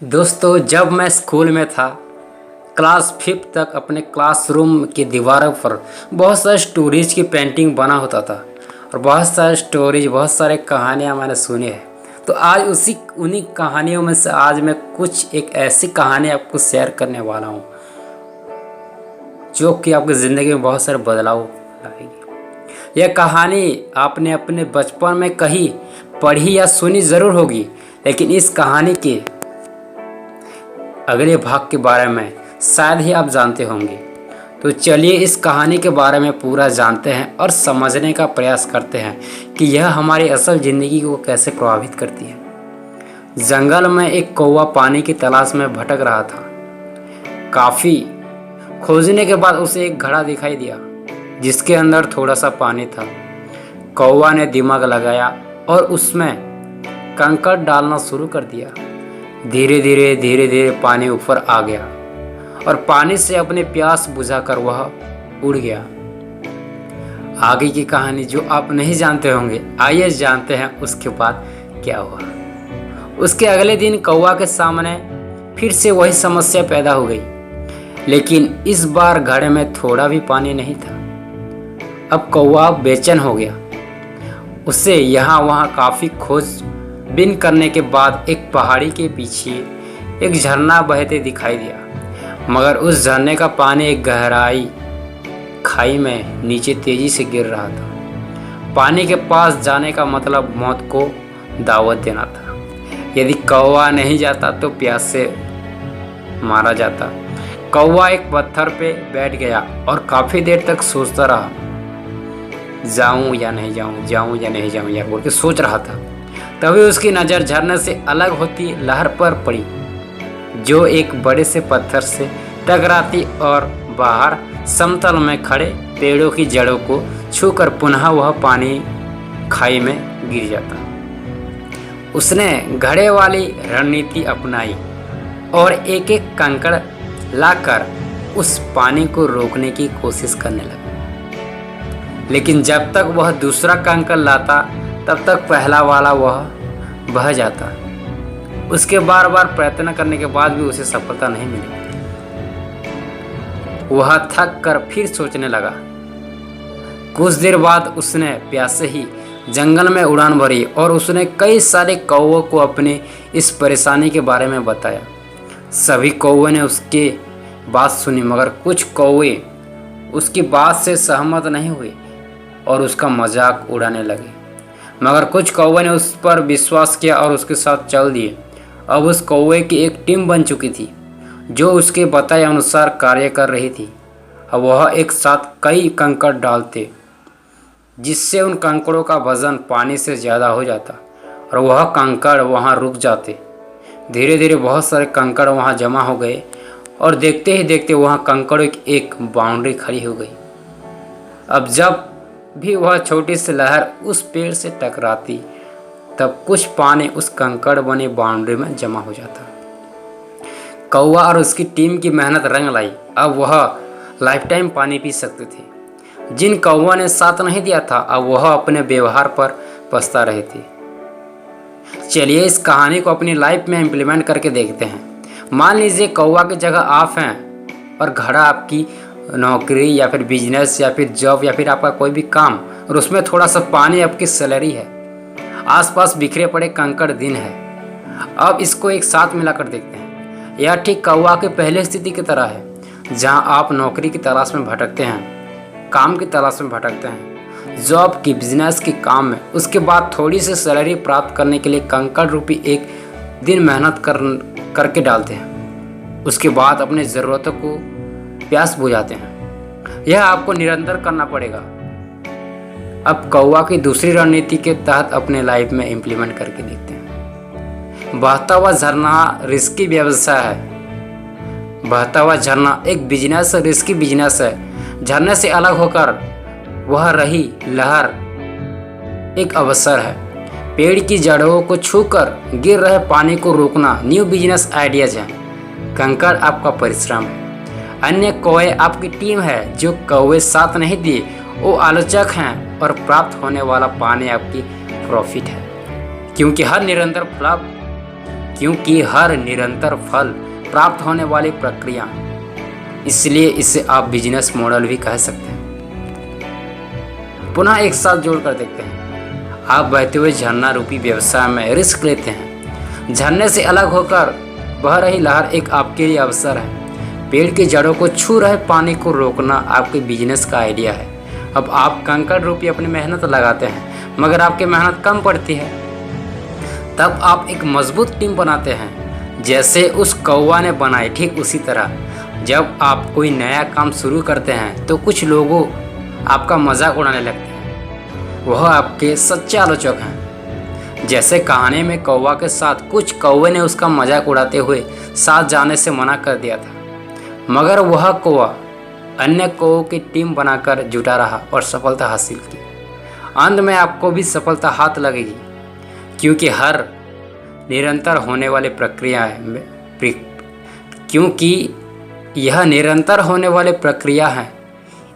दोस्तों, जब मैं स्कूल में था क्लास 5 तक अपने क्लासरूम की दीवारों पर बहुत सारे स्टोरीज की पेंटिंग बना होता था और बहुत सारे स्टोरीज, बहुत सारे कहानियाँ मैंने सुनी है। तो आज उन्हीं कहानियों में से आज मैं कुछ एक ऐसी कहानी आपको शेयर करने वाला हूँ जो कि आपकी ज़िंदगी में बहुत सारे बदलाव लाएगी। यह कहानी आपने अपने बचपन में कहीं पढ़ी या सुनी ज़रूर होगी, लेकिन इस कहानी के अगले भाग के बारे में शायद ही आप जानते होंगे। तो चलिए इस कहानी के बारे में पूरा जानते हैं और समझने का प्रयास करते हैं कि यह हमारी असल ज़िंदगी को कैसे प्रभावित करती है। जंगल में एक कौवा पानी की तलाश में भटक रहा था। काफ़ी खोजने के बाद उसे एक घड़ा दिखाई दिया जिसके अंदर थोड़ा सा पानी था। कौवा ने दिमाग लगाया और उसमें कंकड़ डालना शुरू कर दिया। धीरे धीरे पानी ऊपर आ गया और पानी से अपने प्यास बुझाकर वह उड़ गया। आगे की कहानी जो आप नहीं जानते होंगे, आइए जानते हैं उसके बाद क्या हुआ। उसके अगले दिन कौवा के सामने फिर से वही समस्या पैदा हो गई, लेकिन इस बार घड़े में थोड़ा भी पानी नहीं था। अब कौवा बेचैन हो गया। उसे यहाँ वहाँ काफ़ी खोजबीन करने के बाद एक पहाड़ी के पीछे एक झरना बहते दिखाई दिया, मगर उस झरने का पानी एक गहराई खाई में नीचे तेजी से गिर रहा था। पानी के पास जाने का मतलब मौत को दावत देना था। यदि कौवा नहीं जाता तो प्यास से मारा जाता। कौवा एक पत्थर पे बैठ गया और काफ़ी देर तक सोचता रहा, जाऊं या नहीं जाऊं, जाऊं या नहीं जाऊं, या बोल के सोच रहा था। तभी उसकी नज़र झरने से अलग होती लहर पर पड़ी जो एक बड़े से पत्थर से टकराती और बाहर समतल में खड़े पेड़ों की जड़ों को छूकर पुनः वह पानी खाई में गिर जाता। उसने घड़े वाली रणनीति अपनाई और एक एक कंकड़ लाकर उस पानी को रोकने की कोशिश करने लगा। लेकिन जब तक वह दूसरा कंकड़ लाता तब तक पहला वाला वह बह जाता। उसके बार बार प्रयत्न करने के बाद भी उसे सफलता नहीं मिली। वह थक कर फिर सोचने लगा। कुछ देर बाद उसने प्यासे ही जंगल में उड़ान भरी और उसने कई सारे कौवों को अपनी इस परेशानी के बारे में बताया। सभी कौवे ने उसके बात सुनी, मगर कुछ कौवे उसकी बात से सहमत नहीं हुए और उसका मजाक उड़ाने लगे। मगर कुछ कौवे ने उस पर विश्वास किया और उसके साथ चल दिए। अब उस कौवे की एक टीम बन चुकी थी जो उसके बताए अनुसार कार्य कर रही थी। अब वह एक साथ कई कंकड़ डालते जिससे उन कंकड़ों का वजन पानी से ज़्यादा हो जाता और वह कंकड़ वहाँ रुक जाते। धीरे धीरे बहुत सारे कंकड़ वहाँ जमा हो गए और देखते ही देखते वहाँ कंकड़ों की एक बाउंड्री खड़ी हो गई। अब जब भी वह छोटी सी लहर उस पेड़ से टकराती तब कुछ पानी उस कंकड़ बनी बाउंड्री में जमा हो जाता। कौवा और उसकी टीम की मेहनत रंग लाई। अब वह लाइफ टाइम पानी पी सकते थे। जिन कौवा ने साथ नहीं दिया था अब वह अपने व्यवहार पर पछता रहे थे। चलिए इस कहानी को अपनी लाइफ में इम्प्लीमेंट करके देखते हैं। मान लीजिए कौवा की जगह आप हैं और घड़ा आपकी नौकरी या फिर बिजनेस या फिर जॉब या फिर आपका कोई भी काम, और उसमें थोड़ा सा पानी आपकी सैलरी है। आसपास बिखरे पड़े कंकड़ दिन है। अब इसको एक साथ मिलाकर देखते हैं। यह ठीक कौवा की पहले स्थिति की तरह है, जहां आप नौकरी की तलाश में भटकते हैं, काम की तलाश में भटकते हैं, जॉब की, बिजनेस के काम में। उसके बाद थोड़ी सी सैलरी प्राप्त करने के लिए कंकड़ रूपी एक दिन मेहनत करके डालते हैं। उसके बाद अपनी ज़रूरतों को प्यास बुझाते हैं। यह आपको निरंतर करना पड़ेगा। अब कौवा की दूसरी रणनीति के तहत अपने लाइफ में इम्प्लीमेंट करके देखते हैं। बहता हुआ झरना रिस्की व्यवसाय है। बहता हुआ झरना एक बिजनेस, रिस्की बिजनेस है। झरने से अलग होकर वह रही लहर एक अवसर है। पेड़ की जड़ों को छूकर गिर रहे पानी को रोकना न्यू बिजनेस आइडियाज है। कंकड़ आपका परिश्रम है। अन्य कौवे आपकी टीम है। जो कौवे साथ नहीं दिए वो आलोचक हैं और प्राप्त होने वाला पानी आपकी प्रॉफिट है, क्योंकि हर निरंतर फ्लॉप क्योंकि हर निरंतर फल प्राप्त होने वाली प्रक्रिया, इसलिए इसे आप बिजनेस मॉडल भी कह सकते हैं। पुनः एक साथ जोड़कर देखते हैं। आप बहते हुए झरना रूपी व्यवसाय में रिस्क लेते हैं। झरने से अलग होकर बह रही लहर एक आपके लिए अवसर है। पेड़ की जड़ों को छू रहे पानी को रोकना आपके बिजनेस का आइडिया है। अब आप कंकड़ रूपी अपनी मेहनत लगाते हैं, मगर आपकी मेहनत कम पड़ती है। तब आप एक मजबूत टीम बनाते हैं, जैसे उस कौवा ने बनाई। ठीक उसी तरह जब आप कोई नया काम शुरू करते हैं तो कुछ लोगों आपका मजाक उड़ाने लगते हैं। वह आपके सच्चे आलोचक हैं। जैसे कहानी में कौवा के साथ कुछ कौवे ने उसका मजाक उड़ाते हुए साथ जाने से मना कर दिया था, मगर वह कौवा अन्य कौवों की टीम बनाकर जुटा रहा और सफलता हासिल की। अंत में आपको भी सफलता हाथ लगेगी, क्योंकि हर निरंतर होने वाली यह निरंतर होने वाली प्रक्रिया है,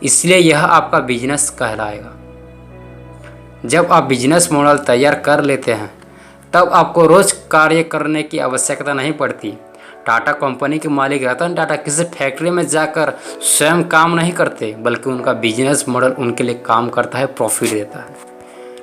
इसलिए यह आपका बिजनेस कहलाएगा। जब आप बिजनेस मॉडल तैयार कर लेते हैं, तब आपको रोज कार्य करने की आवश्यकता नहीं पड़ती। टाटा कंपनी के मालिक रतन टाटा किसी फैक्ट्री में जाकर स्वयं काम नहीं करते, बल्कि उनका बिजनेस मॉडल उनके लिए काम करता है, प्रॉफिट देता है।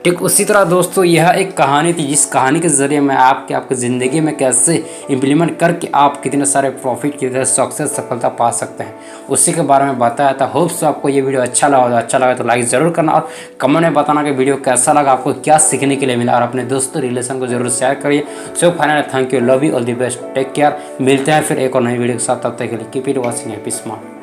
ठीक उसी तरह दोस्तों, यह एक कहानी थी, जिस कहानी के ज़रिए मैं आपकी ज़िंदगी में कैसे इम्प्लीमेंट करके आप कितने सारे प्रॉफिट, कितने सक्सेस, सफलता पा सकते हैं, उसी के बारे में बताया था। होप सो आपको ये वीडियो अच्छा लगा तो लाइक ज़रूर करना और कमेंट में बताना कि वीडियो कैसा लगा, आपको क्या सीखने के लिए मिला, और अपने दोस्तों रिलेशन को जरूर शेयर करिए। So finally thank you, love you, all the best, take care. मिलते हैं फिर एक और नई वीडियो के साथ, तब तक के लिए keep it watching happy smart.